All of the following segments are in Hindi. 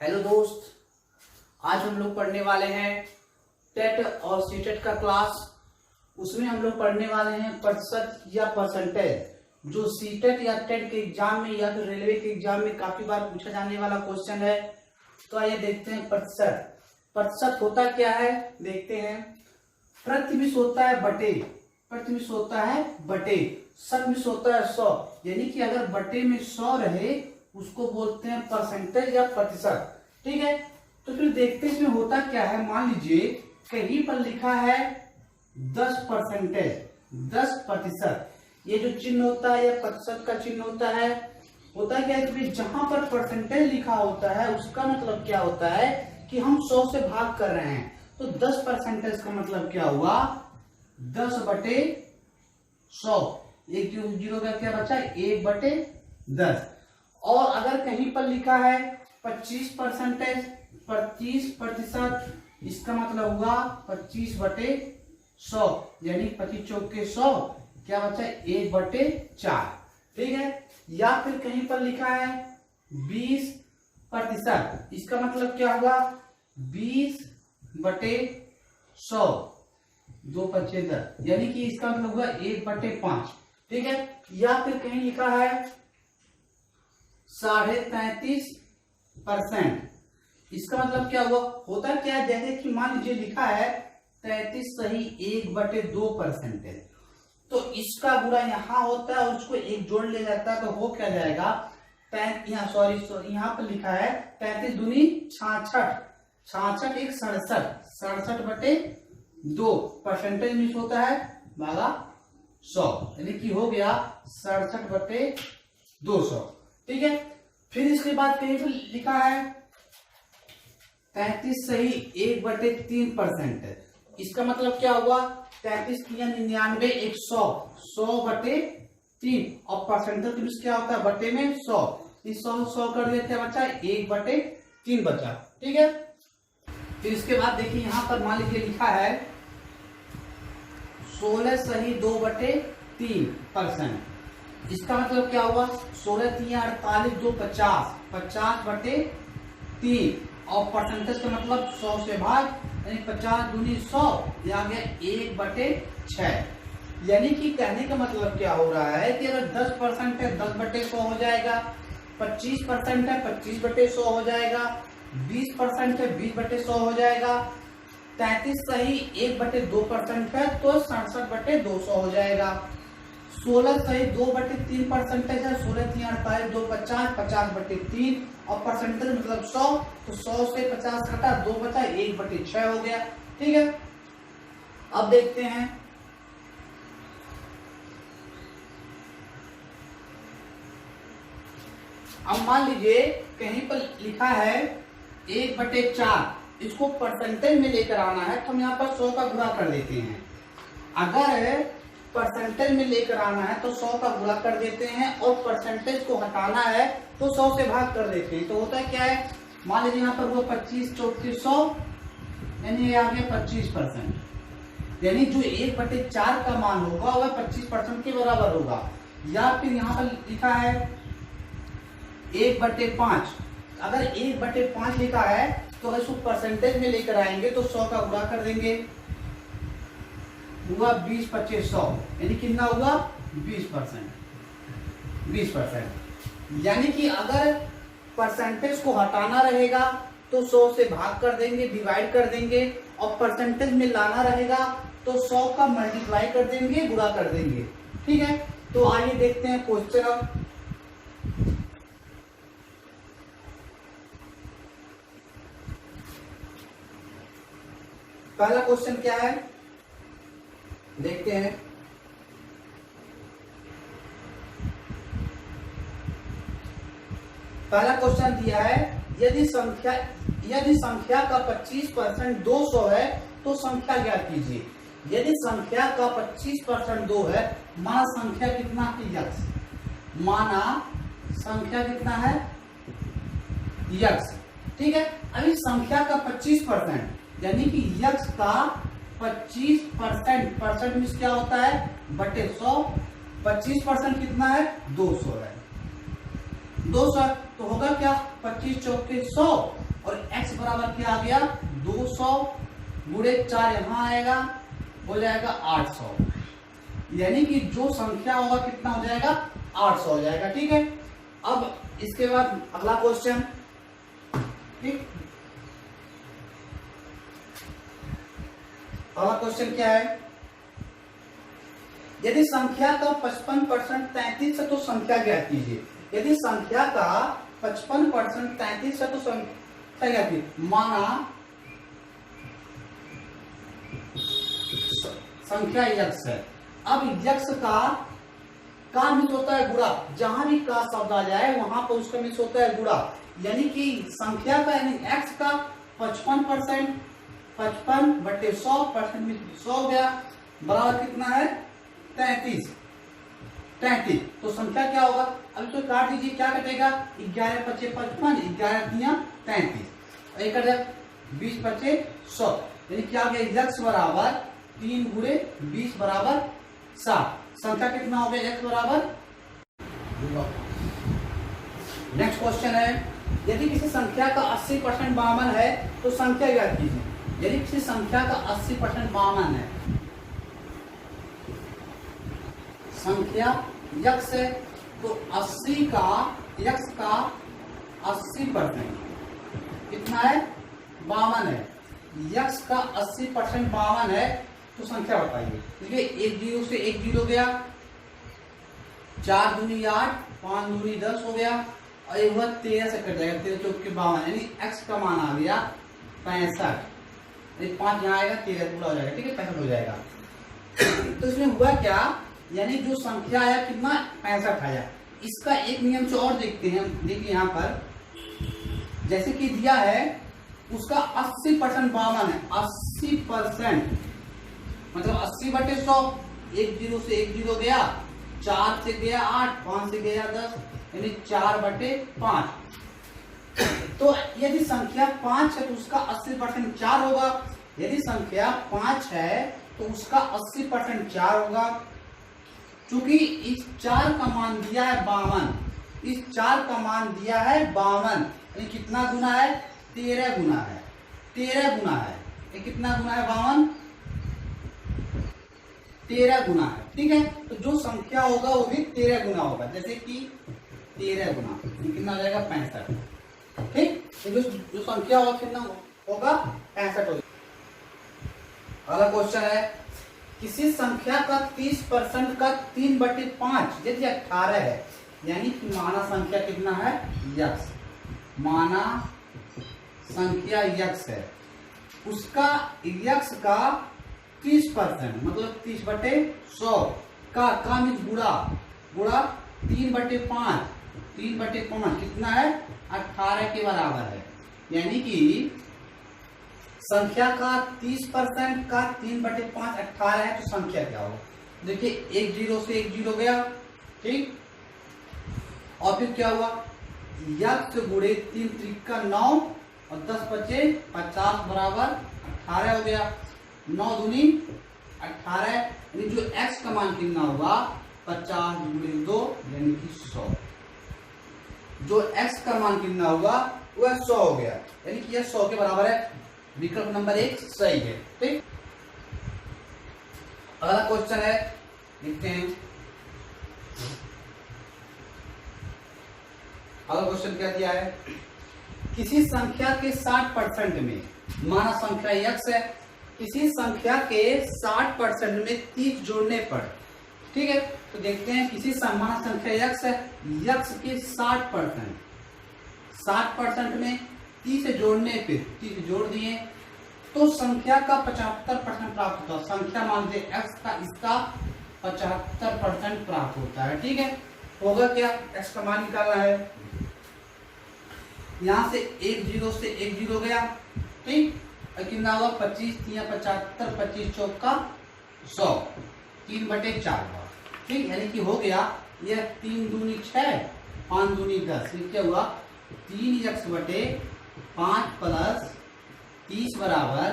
हेलो दोस्त, आज हम लोग पढ़ने वाले हैं टेट और सीटेट का क्लास। उसमें हम लोग पढ़ने वाले हैं प्रतिशत या परसेंटेज, जो सीटेट या टेट के एग्जाम में या फिर रेलवे के एग्जाम में काफी बार पूछा जाने वाला क्वेश्चन है। तो आइए देखते हैं प्रतिशत। प्रतिशत होता क्या है देखते हैं। प्रतिशत होता है बटे, प्रतिशत होता है बटे, शत होता है 100, यानी कि अगर बटे में 100 रहे उसको बोलते हैं परसेंटेज या प्रतिशत। ठीक है, तो फिर देखते हैं इसमें होता क्या है। मान लीजिए कहीं पर लिखा है 10%, 10%, ये जो चिन्ह होता है या प्रतिशत का चिन्ह होता है क्या है कि जहां पर परसेंटेज लिखा होता है उसका मतलब क्या होता है कि हम 100 से भाग कर रहे हैं। तो 10% का मतलब क्या हुआ, 10/100। एक जीरो का क्या बचा, 1/10। और अगर कहीं पर लिखा है 25%, 25%, इसका मतलब हुआ 25/100, यानी 25 चौके 100, क्या बचा 1/4। ठीक है, या फिर कहीं पर लिखा है 20%, इसका मतलब क्या हुआ 20/100, 2/10, यानी कि इसका मतलब हुआ 1/5। ठीक है, या फिर कहीं लिखा है 33.5%, इसका मतलब क्या हुआ, होता क्या है जैसे कि मान लीजिए लिखा है 33 सही 1/2% है, तो इसका गुणा यहाँ होता है और उसको एक जोड़ ले जाता है, तो हो क्या जाएगा, यहाँ पर लिखा है 33 दूनी 66, 66 एक 67, 67/2, परसेंटेज मिस होता है भागा 100, यानी कि हो गया 67/200। ठीक है, फिर इसके बाद कहीं पर लिखा है 33 सही 1/3%, इसका मतलब क्या हुआ 33 99 100, 100/3, और परसेंटेज क्या होता है बटे में 100, इस 100 कर दिया, क्या बचा 1/3 बचा। ठीक है, फिर इसके बाद देखिए यहां पर मान लीजिए लिखा है 16 सही 2/3%, इसका मतलब क्या हुआ 16 3 48 2 50, 50/3, और परसेंटेज का मतलब 100 से भाग, यानी 50 दूनी 100, ये आ गया 1/6। यानी कि कहने का मतलब क्या हो रहा है कि अगर 10% है 10/100 हो जाएगा, 25% है 25/100 हो जाएगा, 20% है 20/100 हो जाएगा, 33 सही 1/2% है तो 67/200 हो जाएगा, 16 सही 2/3% है, 16 3 48 2 50, 50/3, और परसेंटेज मतलब 100, तो 100 से 50 घटा 2 बचा 1/6 हो गया। ठीक है, अब देखते हैं अब मान लीजिए कहीं पर लिखा है 1/4, इसको परसेंटेज में लेकर आना है तो हम यहाँ पर 100 का गुणा कर देते हैं। अगर परसेंटेज में लेकर आना है तो 100 का गुणा कर देते हैं, और परसेंटेज को हटाना है तो 100 से भाग कर देते हैं। तो होता है क्या है, मान लीजिए यहाँ पर वो 25 चौके 100, यानी आ गया 25%, यानी जो 1/4 का मान होगा वह 25% के बराबर होगा। या फिर यहाँ पर लिखा है 1/5, अगर 1/5 लिखा है तो इसको परसेंटेज में लेकर आएंगे तो 100 का गुणा कर देंगे, हुआ 20/2500, यानी कितना हुआ 20%, 20%। यानी कि अगर परसेंटेज को हटाना रहेगा तो 100 से भाग कर देंगे, डिवाइड कर देंगे, और परसेंटेज में लाना रहेगा तो 100 का मल्टीप्लाई कर देंगे, गुणा कर देंगे। ठीक है, तो आइए देखते हैं क्वेश्चन। अब पहला क्वेश्चन क्या है देखते हैं। पहला क्वेश्चन दिया है यदि संख्या का 25% 200 है तो संख्या ज्ञात कीजिए। यदि संख्या का 25% 2 है, माना संख्या कितना है यक्स, माना संख्या कितना है यक्स। ठीक है, अभी संख्या का 25%, यानी कि यक्स का 25%, परसेंट मीन्स क्या होता है बटे 100, 25% कितना है 200 है, 200, तो होगा क्या 25 चौके 100, और x बराबर क्या आ गया 200 गुणे 4 यहाँ आएगा, हो जाएगा 800। यानी कि जो संख्या होगा कितना हो जाएगा 800 हो जाएगा। ठीक है, अब इसके बाद अगला क्वेश्चन। ठीक, अगला क्वेश्चन क्या है, यदि संख्या का 55% 33 है तो संख्या ज्ञात कीजिए। यदि संख्या का 55% 33 है तो संख्या ज्ञात कीजिए। माना संख्या यक्स है, अब यक्स का मिस होता है गुणा, जहां भी का शब्द आ जाए वहां पर उसका मिस होता है गुणा। यानी कि संख्या का यानी एक्स का 55% 55/100% में 100 हो गया, बराबर कितना है 33। तो संख्या क्या होगा, अब इसको काट दीजिए, क्या कटेगा 11 × 5 = 55, 11 × 3 = 33, एक कट जाए 20 × 5 = 100। यानी क्या हो गया यक्स बराबर 3 × 20 बराबर 60। संख्या कितना हो गया x बराबर। नेक्स्ट क्वेश्चन है, यदि किसी संख्या का 80% 52 है तो संख्या ज्ञात कीजिए। यदि किसी संख्या का 80% 52 है, संख्या यक्स है तो 80 का यक्स का 80% कितना है 52 है, यक्स का 80% 52 है तो संख्या बताइए। देखिए एक 0 से एक 0 गया, 4 दूनी 8, 5 दूनी 10 हो गया, और एक हुआ 13 से कट जाएगा, 13 चौक के 52, यानी x का मान आ गया 65। 5 यहाँ आएगा 13 पूरा हो जाएगा। ठीक है, 65 हो जाएगा। तो इसमें हुआ क्या, यानी जो संख्या आया कितना 65 आया। इसका एक नियम से और देखते हैं। देखिए यहाँ पर जैसे कि दिया है उसका 80% 52 है, 80% मतलब 80/100, एक 0 से एक 0 गया, 4 से गया 8, 5 से गया 10, यानी 4/5। तो यदि संख्या 5 है तो उसका 80% 4 होगा। यदि संख्या 5 है तो उसका 80% 4 होगा। चूंकि इस 4 का मान दिया है 52, इस 4 का मान दिया है 52, यानी कितना गुना है 13 गुना है, 13 गुना है। ये कितना गुना है 52, 13 गुना है। ठीक है, तो जो संख्या होगा वो भी 13 गुना होगा, जैसे कि 13 गुना कितना हो जाएगा 65। ठीक, तो जो संख्या होगा कितना होगा 65 होगा। अगला क्वेश्चन है, किसी संख्या का 30% का 3/5 यदि 18 है, यानी कि माना संख्या कितना है यक्स, माना संख्या यक्स है, उसका यक्स का 30% मतलब 30/100 का मीन गुणा 3/5, 3/5 कितना है 18 के बराबर है। यानी कि संख्या का 30% का 3/5 18 है, तो संख्या क्या होगा। देखिए एक 0 से एक 0 गया, ठीक, और फिर क्या हुआ यक्स गुणे 3 × 9 और 10 × 5 = 50 बराबर 18 हो गया। 9 दूनी 18, यानी जो x का मान कितना होगा 50 × 2 यानी कि 100। जो x का मान कितना होगा वह 100 हो गया, यानी कि यह 100 के बराबर है। विकल्प नंबर 1 सही है। ठीक, अगला क्वेश्चन है, लिखते हैं। अगला क्वेश्चन क्या दिया है, किसी संख्या के 60% में, माना संख्या x है, किसी संख्या के 60% में 30 जोड़ने पर, ठीक है, तो देखते हैं किसी माना संख्या x है, x के 60% में 30 जोड़ने पे 30 जोड़ दिए तो संख्या का 75% प्राप्त होता है। संख्या मान लीजिए x का, इसका 75% प्राप्त होता है। ठीक है, होगा क्या, x का मान निकालना है। यहां से एक 0 से एक 0 गया, ठीक, कितना होगा 25 × 3 = 75, 25 चौक का 100, 3/4 हुआ। ठीक, यानी कि हो गया यह 3 दूनी 6, 5 दूनी 10, ये क्या हुआ 3x/5 + 30 बराबर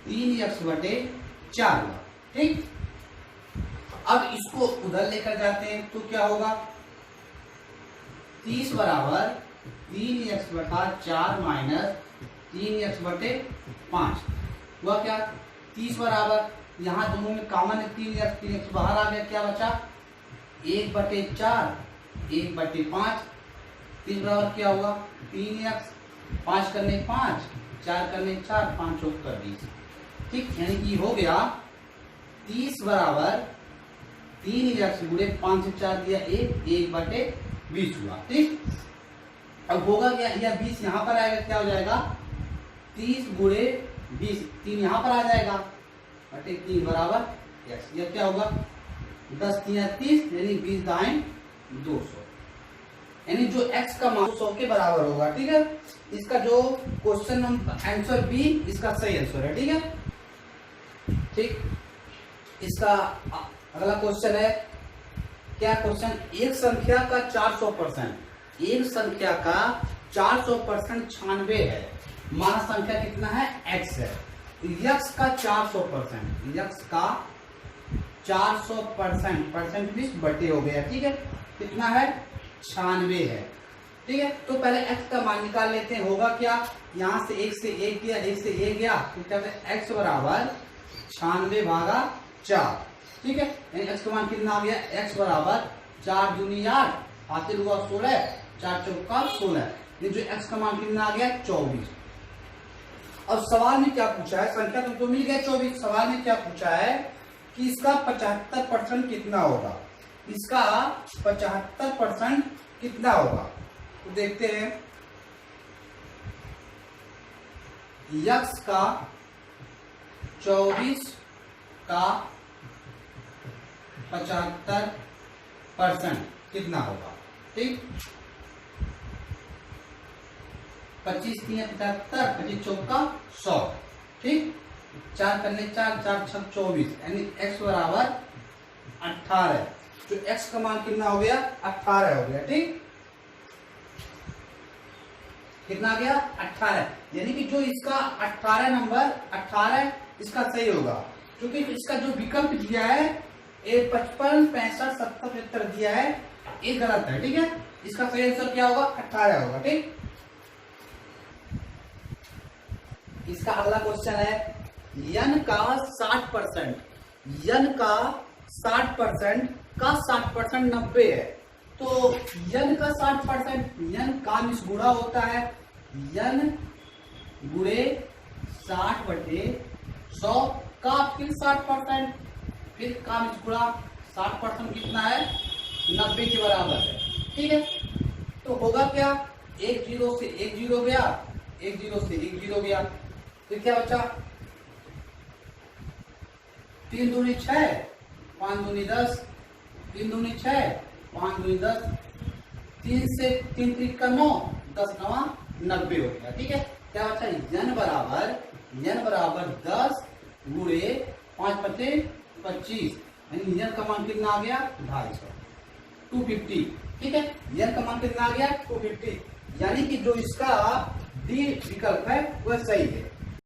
3x/4 हुआ। ठीक, अब इसको उधर लेकर जाते हैं तो क्या होगा 30 बराबर 3x/4 माइनस 3x/5 हुआ क्या 30 बराबर, यहाँ दोनों में कॉमन है 3x बाहर आ गया, क्या बचा 1/4 1/5, 30 बराबर क्या हुआ 3x, 5 करने 5, 4 करने 4, 5 चौक 20। ठीक, यानी कि हो गया 30 बराबर 3x गुणे 5 से 4 दिया 1/20 हुआ। ठीक, अब होगा क्या, यह 20 यहाँ पर आएगा, क्या हो जाएगा 30 गुणे 20, 3 यहाँ पर आ जाएगा बटे 3 बराबर x। यह क्या होगा 10 3 30, यानी 20 दाएं 200, यानी जो x का मान 100 के बराबर होगा। ठीक है, इसका जो क्वेश्चन नंबर आंसर बी इसका सही आंसर है। ठीक है, ठीक, इसका अगला क्वेश्चन है, क्या क्वेश्चन, एक संख्या का 400%, एक संख्या का 400% 96 है, माना संख्या कितना है x है, x का 400%, x का 400% परसेंट 20 बटे हो गया। ठीक है, कितना है 96 है। ठीक है, तो पहले x का मान निकाल लेते हैं, होगा क्या, यहाँ से 1 से 1 गया, 1 से 1 गया, तो क्या x बराबर 96/4। ठीक है, x का मान कितना आ गया, x बराबर 4 दूनी 8, हाथे हुआ 16, 4 चौका 16, ये जो x का मान कितना आ गया 24। अब सवाल में क्या पूछा है, संख्या तो मिल गया 24, सवाल में क्या पूछा है कि इसका 75% कितना होगा, इसका 75% कितना होगा, तो देखते हैं x का 24 का 75% कितना होगा। ठीक, 25 3 75, 25 चौका 100। ठीक, 4 करने 4, 4 6 24, यानी x बराबर 18, जो x का मान कितना हो गया 18 हो गया। ठीक, कितना गया 18, यानी कि जो इसका 18 नंबर 18 इसका सही होगा, क्योंकि इसका जो विकल्प दिया है 55 65 70 75 दिया है, ये गलत है। ठीक है, इसका सही आंसर क्या होगा 18 होगा। ठीक, इसका अगला क्वेश्चन है, n का 60%, n का 60% का 60% 90 है, तो n का 60%, n का मिस गुणा होता है, n गुणे 60/100 का फिर 60%, फिर का मिस गुणा 60% कितना है 90 के बराबर है। ठीक है, तो होगा क्या, 1 0 से 1 0 गया, 1 0 से 1 0 गया, तो क्या बचा 3 दूनी 6, 5 दूनी 10, 3 दूनी 6, 5 दूनी 10, 3 से 3 3 का 9, 10 9 90 हो गया। ठीक है, क्या बचा n बराबर 10 गुणे 5 5 25, यानी n का मान कितना आ गया 250, 250। ठीक है, n का मान कितना आ गया 250, यानी कि जो इसका डी विकल्प है वह सही है।